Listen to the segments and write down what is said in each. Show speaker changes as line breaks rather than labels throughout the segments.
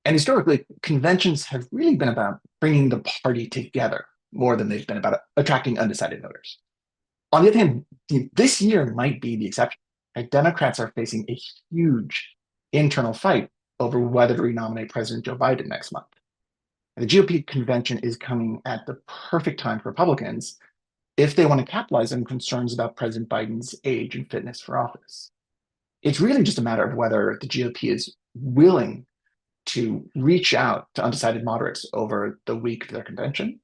And historically, conventions have really been about bringing the party together more than they've been about attracting undecided voters. On the other hand, this year might be the exception. Right? Democrats are facing a huge internal fight over whether to renominate President Joe Biden next month. And the GOP convention is coming at the perfect time for Republicans if they want to capitalize on concerns about President Biden's age and fitness for office. It's really just a matter of whether the GOP is willing to reach out to undecided moderates over the week of their convention,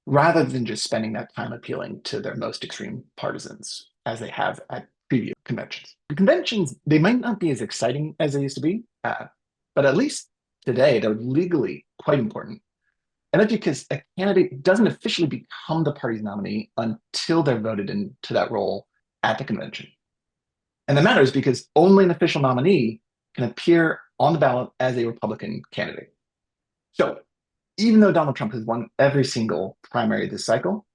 rather than just spending that time appealing to their most extreme partisans, as they have at previous conventions. The conventions, they might not be as exciting as they used to be, but at least today they're legally quite important. And that's because a candidate doesn't officially become the party's nominee until they're voted into that role at the convention. And that matters because only an official nominee can appear on the ballot as a Republican candidate. So even though Donald Trump has won every single primary this cycle,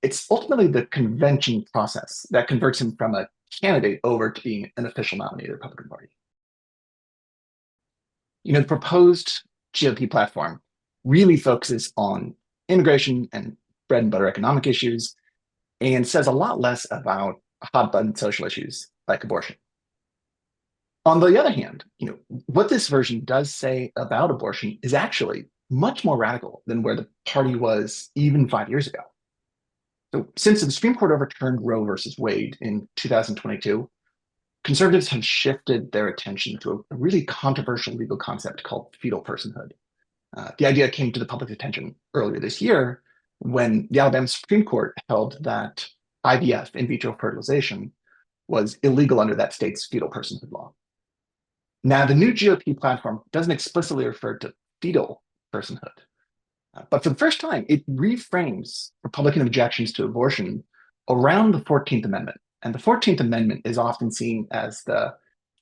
it's ultimately the convention process that converts him from a candidate over to being an official nominee of the Republican Party. The proposed GOP platform really focuses on immigration and bread and butter economic issues and says a lot less about hot button social issues like abortion. On the other hand, what this version does say about abortion is actually much more radical than where the party was even 5 years ago. So since the Supreme Court overturned Roe versus Wade in 2022, conservatives have shifted their attention to a really controversial legal concept called fetal personhood. The idea came to the public's attention earlier this year when the Alabama Supreme Court held that IVF, in vitro fertilization, was illegal under that state's fetal personhood law. Now, the new GOP platform doesn't explicitly refer to fetal personhood, but for the first time, it reframes Republican objections to abortion around the 14th Amendment. And the 14th Amendment is often seen as the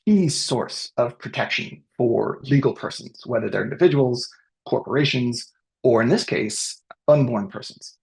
key source of protection for legal persons, whether they're individuals, corporations, or in this case, unborn persons.